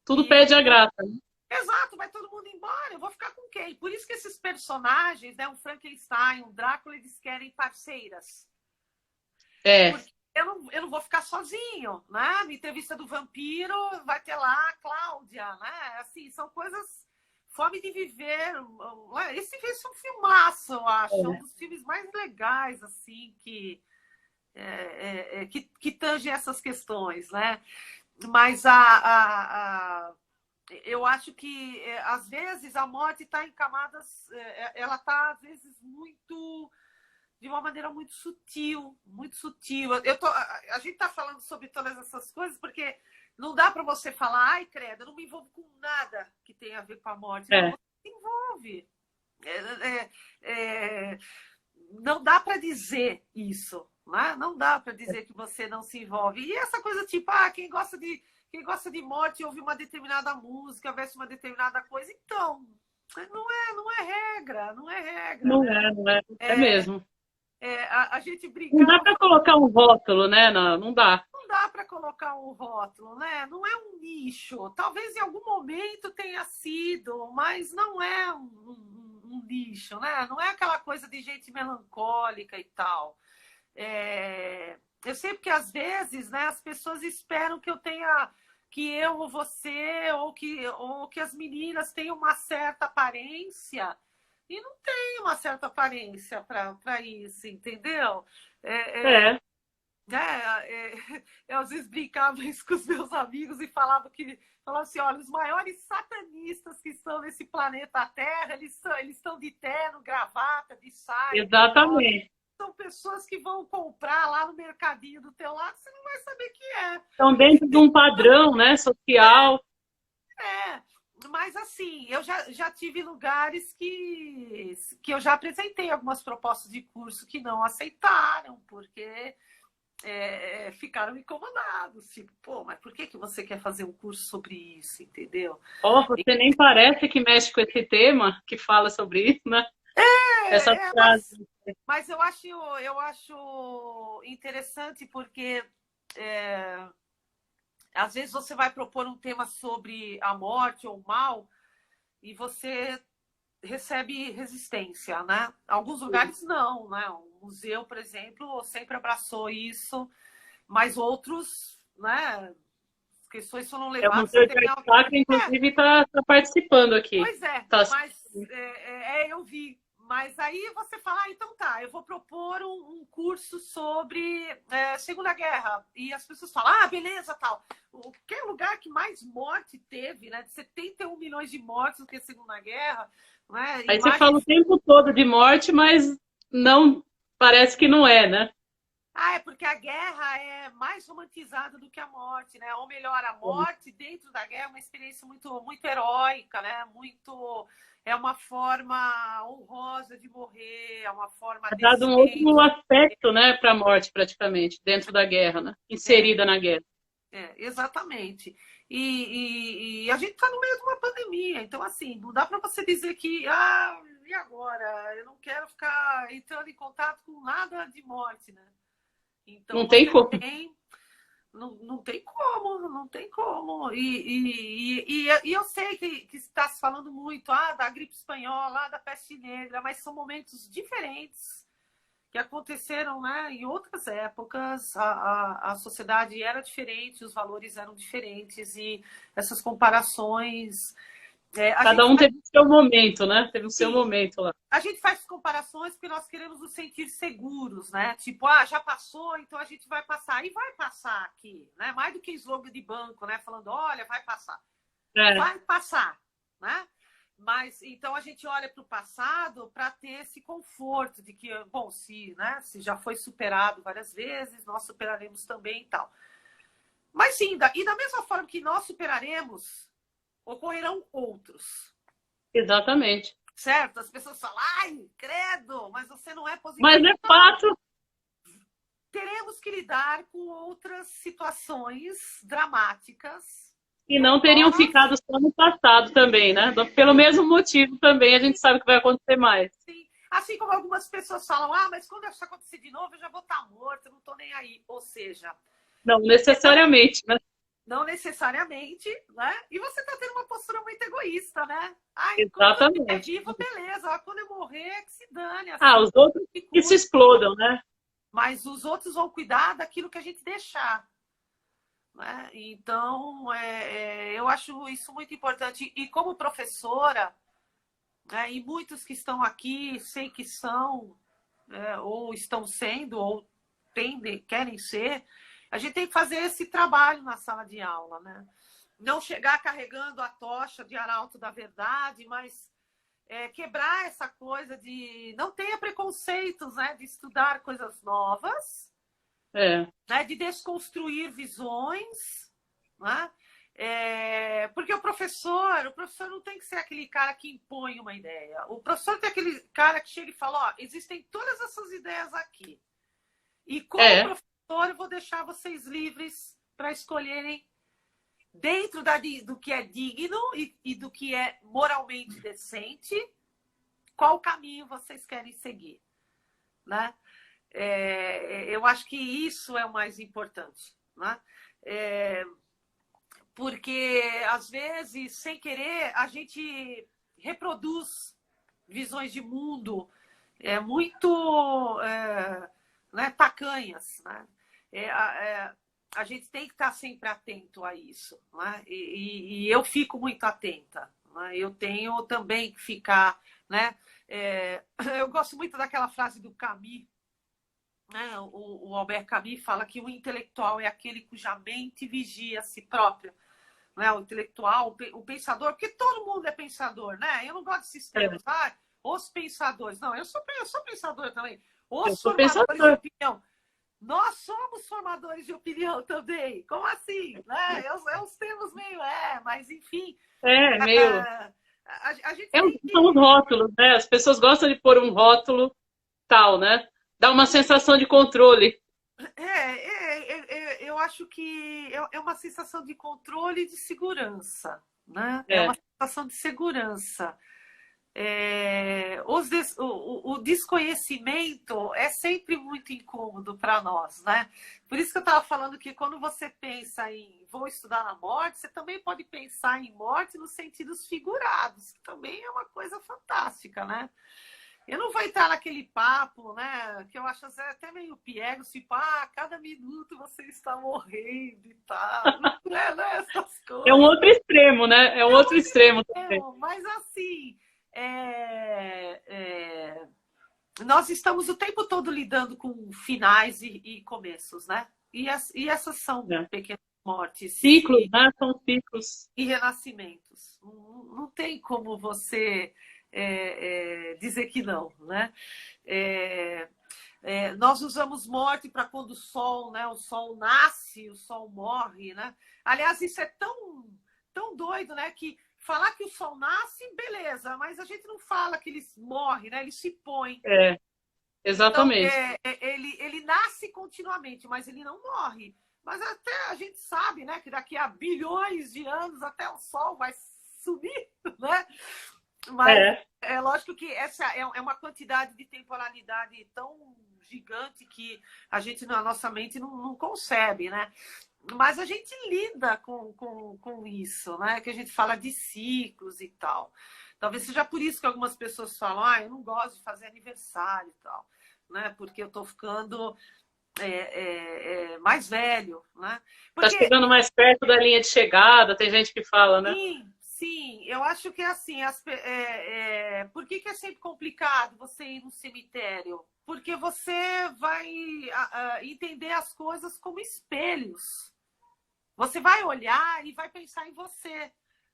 Tudo perde a graça. Exato, vai todo mundo embora, eu vou ficar com quem? Por isso que esses personagens, né, um Frankenstein, um Drácula, eles querem parceiras. Porque eu não vou ficar sozinho, né? Na entrevista do vampiro vai ter lá a Cláudia, né? Assim, são coisas, fome de viver. Esse é um filmaço, eu acho, é um dos filmes mais legais, assim, que tange essas questões, né? Mas eu acho que, às vezes, a morte está em camadas... ela está, às vezes, de uma maneira muito sutil, muito sutil. A gente está falando sobre todas essas coisas porque não dá para você falar, ai, credo, eu não me envolvo com nada que tenha a ver com a morte. Não, você se envolve. Não dá para dizer isso, né? Não dá para dizer que você não se envolve. E essa coisa tipo, quem gosta de morte ouve uma determinada música, veste uma determinada coisa. Então, não é regra. Não é mesmo. A gente brincava... Não dá para colocar um rótulo, né? Não dá. Não dá para colocar colocar um rótulo, né? Não é um nicho. Talvez em algum momento tenha sido, mas não é um nicho, né? Não é aquela coisa de gente melancólica e tal. Eu sei porque às vezes, né, as pessoas esperam que eu tenha, que eu ou você, ou que as meninas tenham uma certa aparência, e não tem uma certa aparência para isso, entendeu? Eu às vezes brincava isso com os meus amigos e falava assim, olha, os maiores satanistas que estão nesse planeta Terra, eles estão de terno, gravata, de saia. Exatamente. São pessoas que vão comprar lá no mercadinho do teu lado, você não vai saber que é. Estão dentro de um padrão, né, social. Mas assim, eu já tive lugares que eu já apresentei algumas propostas de curso que não aceitaram, porque ficaram incomodados. Tipo, pô, mas por que você quer fazer um curso sobre isso, entendeu? Você nem parece que mexe com esse tema, que fala sobre isso, né? Essa frase. Mas eu acho interessante porque às vezes você vai propor um tema sobre a morte ou o mal e você recebe resistência, né? Alguns lugares não, né? O museu, por exemplo, sempre abraçou isso, mas outros, né? As questões foram levadas. O Museu de Arte Sacra, inclusive, está participando aqui. Pois é, mas eu vi. Mas aí você fala, então tá, eu vou propor um curso sobre Segunda Guerra. E as pessoas falam, beleza, tal. Que lugar que mais morte teve, né? De 71 milhões de mortes do que a Segunda Guerra. Né? Aí você fala o tempo todo de morte, mas não parece que não é, né? É porque a guerra é mais romantizada do que a morte, né? Ou melhor, a morte dentro da guerra é uma experiência muito, muito heróica, né? É uma forma honrosa de morrer, é uma forma... dado um outro aspecto, né, para a morte, praticamente, dentro da guerra, né? Inserida na guerra. Exatamente. E a gente está no meio de uma pandemia, então, assim, não dá para você dizer que, e agora? Eu não quero ficar entrando em contato com nada de morte, né? Então, não tem como. Não tem como, não tem como. E eu sei que está se falando muito da gripe espanhola, da peste negra, mas são momentos diferentes que aconteceram, né, em outras épocas. A sociedade era diferente, os valores eram diferentes e essas comparações... Cada um teve o seu momento, né? Teve o seu momento lá. A gente faz comparações porque nós queremos nos sentir seguros, né? Tipo, já passou, então a gente vai passar. E vai passar aqui, né? Mais do que slogan de banco, né? Falando, olha, vai passar. Vai passar, né? Mas, então, a gente olha para o passado para ter esse conforto de que, bom, se já foi superado várias vezes, nós superaremos também e tal. Mas, sim, e da mesma forma que nós superaremos, ocorrerão outros. Exatamente. Certo? As pessoas falam, credo, mas você não é positivo. Mas é fato. Teremos que lidar com outras situações dramáticas. E não teriam ficado só no passado também, né? Pelo mesmo motivo também, a gente sabe que vai acontecer mais. Sim. Assim como algumas pessoas falam, mas quando isso acontecer de novo, eu já vou estar morta, eu não estou nem aí. Ou seja... Não necessariamente, né? Não necessariamente, né? E você está tendo uma postura muito egoísta, né? Exatamente. Quando eu vivo, beleza. Quando eu morrer, que se dane. Assim, os outros que se explodam, né? Mas os outros vão cuidar daquilo que a gente deixar. Né? Então, eu acho isso muito importante. E como professora, né, e muitos que estão aqui, sei que são, ou estão sendo, ou querem ser, a gente tem que fazer esse trabalho na sala de aula, né? Não chegar carregando a tocha de arauto da verdade, mas quebrar essa coisa de não tenha preconceitos, né? De estudar coisas novas, né? De desconstruir visões, né? Porque o professor não tem que ser aquele cara que impõe uma ideia. O professor tem aquele cara que chega e fala, existem todas essas ideias aqui. E como professor, eu vou deixar vocês livres para escolherem dentro do que é digno e do que é moralmente decente, qual caminho vocês querem seguir, né? Eu acho que isso é o mais importante, né? Porque, às vezes, sem querer, a gente reproduz visões de mundo muito né, tacanhas, né? A gente tem que estar sempre atento a isso, né? E eu fico muito atenta, né? Eu tenho também que ficar, né? Eu gosto muito daquela frase do Camus, né? O Albert Camus fala que o intelectual é aquele cuja mente vigia a si própria, né? O intelectual, o pensador, porque todo mundo é pensador, né? Eu não gosto de sistemas, os pensadores. Não, eu sou pensador também. Os formadores de opinião. Nós somos formadores de opinião também. Como assim? Né? Os termos meio mas enfim. Meio. A gente São os rótulos, né? As pessoas gostam de pôr um rótulo tal, né? Dá uma sensação de controle. Eu acho que é uma sensação de controle e de segurança, né? É uma sensação de segurança. O desconhecimento é sempre muito incômodo para nós, né? Por isso que eu estava falando que quando você pensa em vou estudar na morte, você também pode pensar em morte nos sentidos figurados, que também é uma coisa fantástica, né? Eu não vou entrar naquele papo, né? Que eu acho até meio piegas, tipo, cada minuto você está morrendo e tal. Né? Essas coisas. É um outro extremo, né? É um outro extremo também. Mas assim, nós estamos o tempo todo lidando com finais e começos, né? E essas são pequenas mortes. Ciclos, né? São ciclos. E renascimentos. Não tem como você dizer que não, né? Nós usamos morte para quando o sol nasce, o sol morre, né? Aliás, isso é tão doido, né? Que falar que o sol nasce, beleza, mas a gente não fala que ele morre, né? Ele se põe. Exatamente. Então, ele nasce continuamente, mas ele não morre. Mas até a gente sabe, né, que daqui a bilhões de anos até o sol vai sumir, né? Mas é lógico que essa é uma quantidade de temporalidade tão gigante que a gente, na nossa mente, não concebe, né? Mas a gente lida com isso, né? Que a gente fala de ciclos e tal. Talvez seja por isso que algumas pessoas falam, eu não gosto de fazer aniversário e tal, né? Porque eu tô ficando mais velho, né? Tá chegando mais perto da linha de chegada, tem gente que fala, né? Sim, eu acho que é assim. Por que é sempre complicado você ir no cemitério? Porque você vai entender as coisas como espelhos. Você vai olhar e vai pensar em você.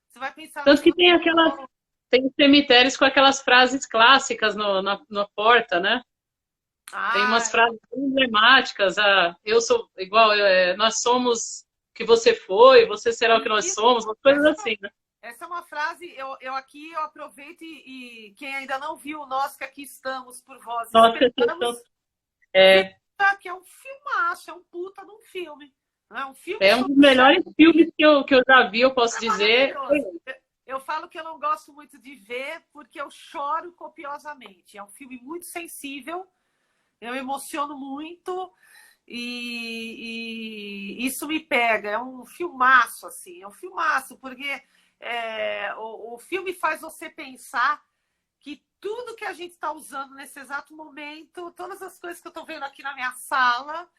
Você vai pensar. Tanto que tem cemitérios com aquelas frases clássicas na porta, né? Tem umas frases emblemáticas. Eu sou igual, nós somos o que você foi, você será o que nós somos, umas coisas assim, né? Essa é uma frase, eu aproveito e quem ainda não viu, nós que aqui estamos por vós esperamos, que é um filmaço, é um puta de um filme. É um dos melhores filmes que eu já vi, eu posso dizer. Eu falo que eu não gosto muito de ver porque eu choro copiosamente. É um filme muito sensível, eu emociono muito e isso me pega. É um filmaço, assim, porque o filme faz você pensar que tudo que a gente está usando nesse exato momento, todas as coisas que eu estou vendo aqui na minha sala,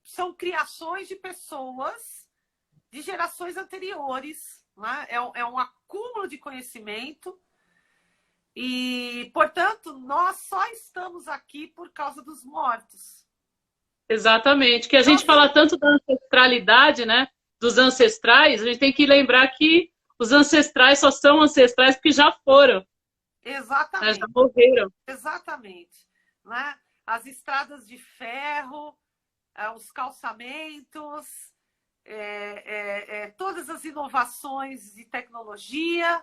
são criações de pessoas de gerações anteriores, né? É um acúmulo de conhecimento e, portanto, nós só estamos aqui por causa dos mortos. Exatamente, que a gente fala tanto da ancestralidade, né? Dos ancestrais, a gente tem que lembrar que os ancestrais só são ancestrais porque já foram. Exatamente. Já morreram. Exatamente. Né? As estradas de ferro, os calçamentos, todas as inovações de tecnologia,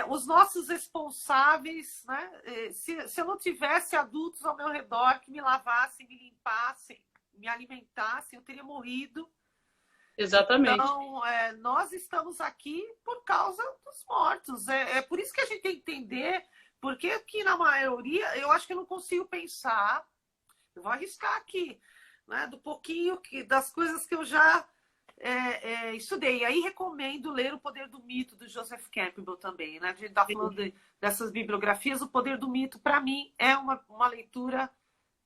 os nossos responsáveis, né? Se eu não tivesse adultos ao meu redor que me lavassem, me limpassem, me alimentassem, eu teria morrido. Exatamente. Então, nós estamos aqui por causa dos mortos. É por isso que a gente tem que entender, porque aqui na maioria, eu acho que eu não consigo pensar, eu vou arriscar aqui, né, do pouquinho das coisas que eu já estudei. E aí recomendo ler O Poder do Mito, do Joseph Campbell também. Né? A gente está falando dessas bibliografias. O Poder do Mito, para mim, é uma leitura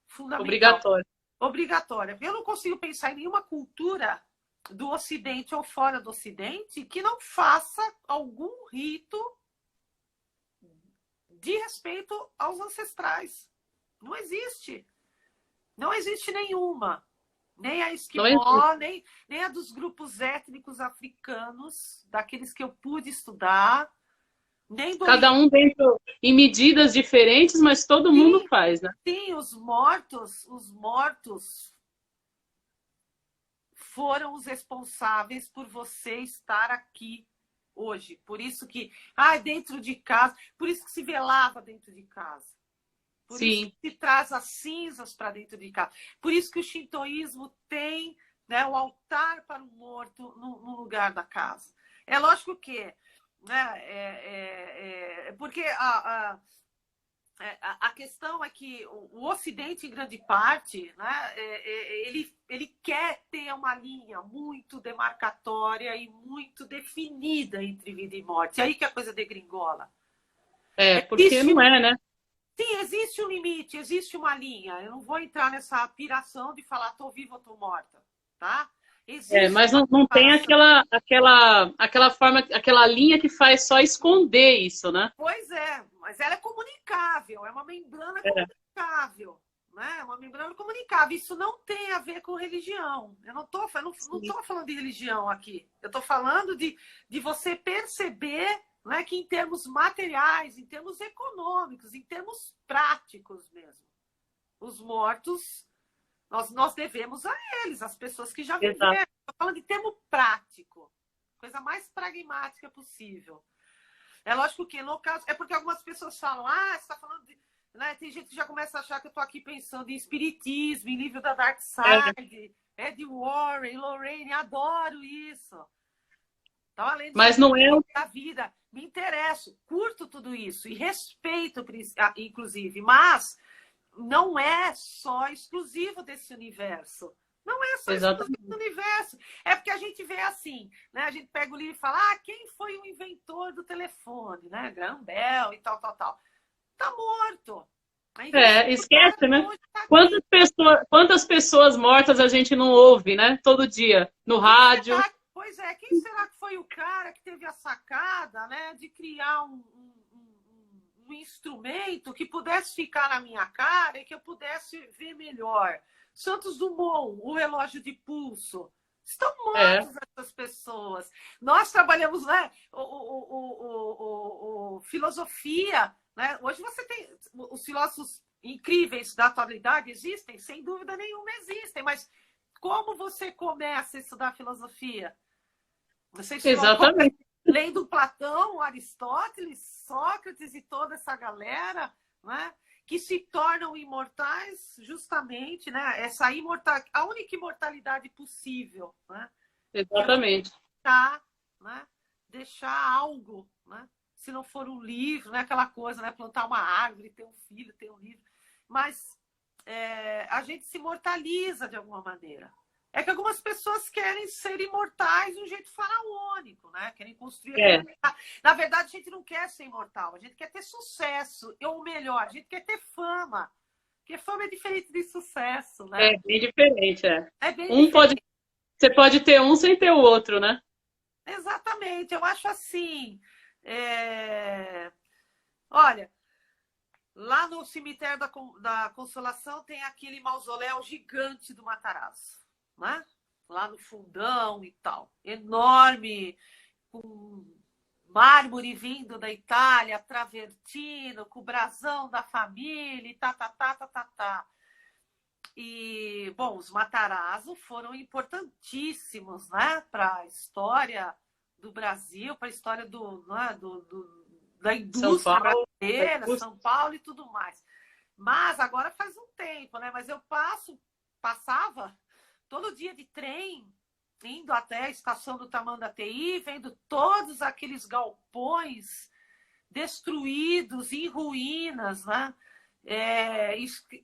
fundamental. Obrigatória. Obrigatória. Eu não consigo pensar em nenhuma cultura do Ocidente ou fora do Ocidente que não faça algum rito de respeito aos ancestrais. Não existe. Não existe nenhuma. Nem a esquimó, nem a dos grupos étnicos africanos, daqueles que eu pude estudar. Nem do Cada um dentro em medidas diferentes, mas todo mundo faz, né? Sim, os mortos foram os responsáveis por você estar aqui hoje. Por isso que, dentro de casa, por isso que se velava dentro de casa. Por Sim. isso que se traz as cinzas para dentro de casa. Por isso que o shintoísmo tem, né, o altar para o morto no lugar da casa. É lógico que, né, porque a questão é que o Ocidente, em grande parte, né, ele quer ter uma linha muito demarcatória e muito definida entre vida e morte. É aí que a coisa degringola. Porque não é, né? Sim, existe um limite, existe uma linha. Eu não vou entrar nessa piração de falar tô viva ou tô morta, tá? Mas não tem aquela forma, aquela linha que faz só esconder isso, né? Pois é, mas ela é comunicável, é uma membrana comunicável, né? É uma membrana comunicável. Isso não tem a ver com religião. Eu não tô falando de religião aqui. Eu estou falando de você perceber, né, que em termos materiais, em termos econômicos, em termos práticos mesmo, os mortos, nós devemos a eles, as pessoas que já viveram. Estou falando de termo prático, coisa mais pragmática possível. É lógico que, no caso, é porque algumas pessoas falam, você está falando de... Né? Tem gente que já começa a achar que eu estou aqui pensando em espiritismo, em livro da Dark Side, Ed Warren, Lorraine, adoro isso. Então, além de mas não é da vida, me interesso, curto tudo isso e respeito, inclusive, mas não é só exclusivo desse universo. Não é só exclusivo do universo. É porque a gente vê assim, né? A gente pega o livro e fala, quem foi o inventor do telefone, né? Graham Bell e tal. Tá morto. Esquece, né? Quantas pessoas mortas a gente não ouve, né? Todo dia, no rádio. Pois é, quem será que foi o cara que teve a sacada, né, de criar um instrumento que pudesse ficar na minha cara e que eu pudesse ver melhor? Santos Dumont, o relógio de pulso. Estão mortos essas pessoas. Nós trabalhamos, né, filosofia, né? Hoje você tem os filósofos incríveis da atualidade existem, sem dúvida nenhuma existem, mas como você começa a estudar filosofia? Você estudou lendo Platão, Aristóteles, Sócrates e toda essa galera, né, que se tornam imortais justamente, né, a única imortalidade possível, né? Exatamente. Deixar algo, né? Se não for um livro, né, aquela coisa, né, plantar uma árvore, ter um filho, ter um livro, mas a gente se imortaliza de alguma maneira. É que algumas pessoas querem ser imortais de um jeito faraônico, né? Querem construir... Na verdade, a gente não quer ser imortal, a gente quer ter sucesso, ou melhor, a gente quer ter fama. Porque fama é diferente de sucesso, né? É bem diferente, diferente. Você pode ter um sem ter o outro, né? Exatamente, eu acho assim... Olha, lá no cemitério da Consolação tem aquele mausoléu gigante do Matarazzo. Né? Lá no fundão e tal, enorme, com mármore vindo da Itália, travertino, com o brasão da família e tá. E, bom, os Matarazzo foram importantíssimos, né, para a história do Brasil, para a história da indústria brasileira, São Paulo e tudo mais. Mas agora faz um tempo, né? Mas eu passava todo dia de trem, indo até a estação do Tamanduateí, vendo todos aqueles galpões destruídos, em ruínas, né?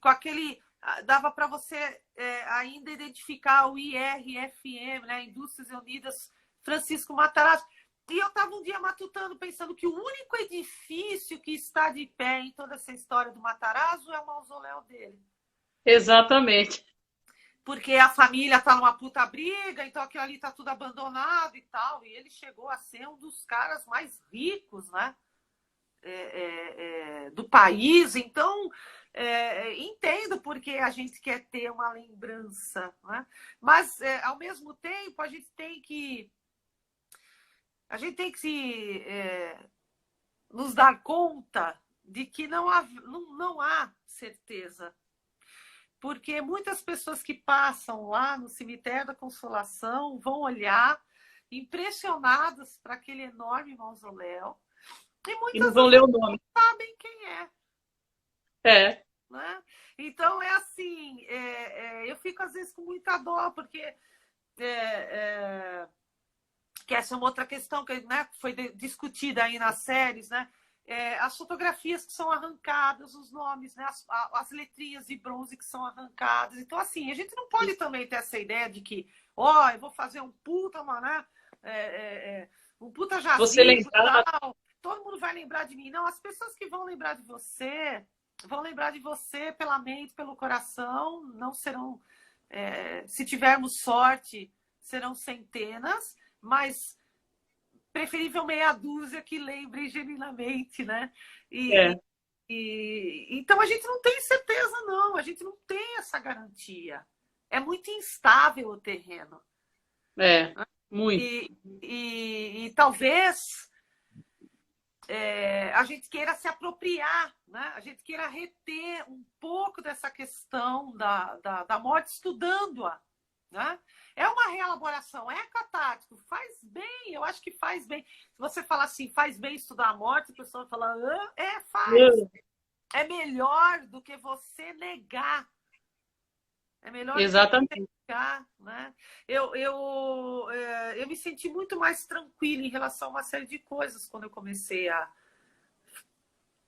Com aquele dava para você ainda identificar o IRFM, né? Indústrias Unidas Francisco Matarazzo. E eu estava um dia matutando, pensando que o único edifício que está de pé em toda essa história do Matarazzo é o mausoléu dele. Exatamente. Porque a família tá numa puta briga, então aquilo ali tá tudo abandonado e tal. E ele chegou a ser um dos caras mais ricos, né? Do país. Então, entendo porque a gente quer ter uma lembrança, né? Mas, ao mesmo tempo, a gente tem que nos dar conta de que não há certeza. Porque muitas pessoas que passam lá no Cemitério da Consolação vão olhar impressionadas para aquele enorme mausoléu. E não vão ler o nome. Não sabem quem é. É. Né? Então, é assim, eu fico às vezes com muita dó, porque que essa é uma outra questão que, né, foi discutida aí nas séries, né? As fotografias que são arrancadas, os nomes, né? As letrinhas de bronze que são arrancadas. Então, assim, a gente não pode também ter essa ideia de que, eu vou fazer um puta, né? Um puta jazigo e tal. Todo mundo vai lembrar de mim. Não, as pessoas que vão lembrar de você pela mente, pelo coração. Não serão, se tivermos sorte, serão centenas, mas preferível meia dúzia que lembre genuinamente, né? Então a gente não tem certeza, não. A gente não tem essa garantia. É muito instável o terreno. Muito. E talvez a gente queira se apropriar, né? A gente queira reter um pouco dessa questão da morte, estudando-a. Né? É uma reelaboração, é catártico, faz bem, eu acho que faz bem. Se você falar assim, faz bem estudar a morte, a pessoa fala, faz. É melhor do que você negar. É melhor Exatamente. Do que você negar, né? Eu me senti muito mais tranquila em relação a uma série de coisas quando eu comecei a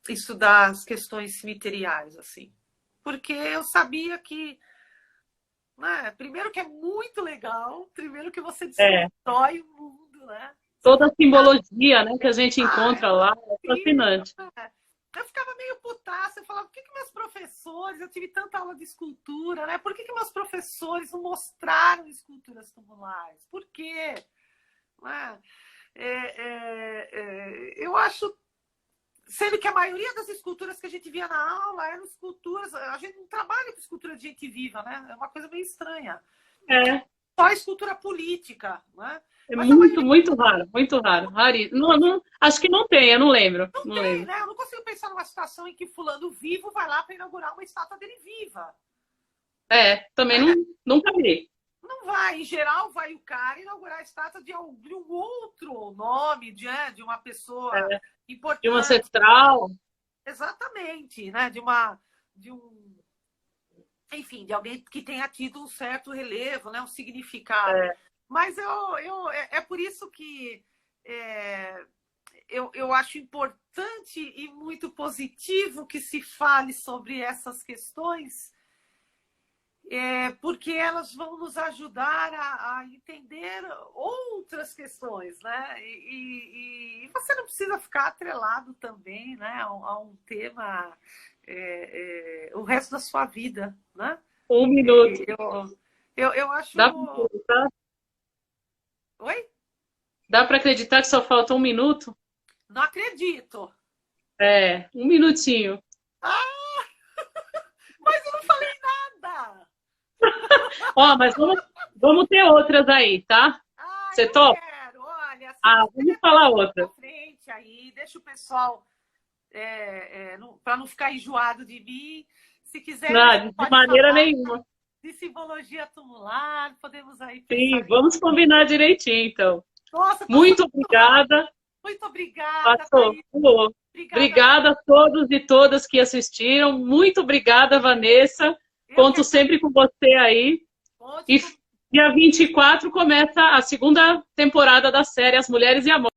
estudar as questões cemiteriais, assim. Porque eu sabia que primeiro que é muito legal, primeiro que você destrói o mundo, né? Toda a simbologia, né, que a gente encontra lá é fascinante. Eu ficava meio putaça, eu falava, por que meus professores, eu tive tanta aula de escultura, né? Por que meus professores não mostraram esculturas tumulares? Por quê? Eu acho. Sendo que a maioria das esculturas que a gente via na aula eram esculturas... A gente não trabalha com escultura de gente viva, né? É uma coisa meio estranha. Só escultura política, né? Mas muito raro, muito raro. Não, acho que não tem, eu não lembro. Não tem, né? Eu não consigo pensar numa situação em que fulano vivo vai lá para inaugurar uma estátua dele viva. Também nunca vi. Não vai. Em geral, vai o cara inaugurar a estátua de um outro nome, de uma pessoa importante. De uma ancestral. Exatamente, né? Enfim, de alguém que tenha tido um certo relevo, né? Um significado. Mas é por isso que eu acho importante e muito positivo que se fale sobre essas questões, porque elas vão nos ajudar a entender outras questões, né? E você não precisa ficar atrelado também, né, a um tema o resto da sua vida, né? Um minuto. Eu acho... Dá pra acreditar? Oi? Dá para acreditar que só falta um minuto? Não acredito. Um minutinho. Mas eu não falei nada. Mas vamos ter outras aí, tá? Você topa? Quero. Olha, vamos falar outra. Frente aí, deixa o pessoal para não ficar enjoado de mim. Se quiser, de maneira nenhuma. De simbologia tumular, podemos aí pensar. Sim, vamos combinar direitinho, então. Nossa, muito obrigada. Muito obrigada. Obrigada a todos e todas que assistiram. Muito obrigada, Vanessa. Conto sempre com você aí. E dia 24 começa a segunda temporada da série As Mulheres e a Morte.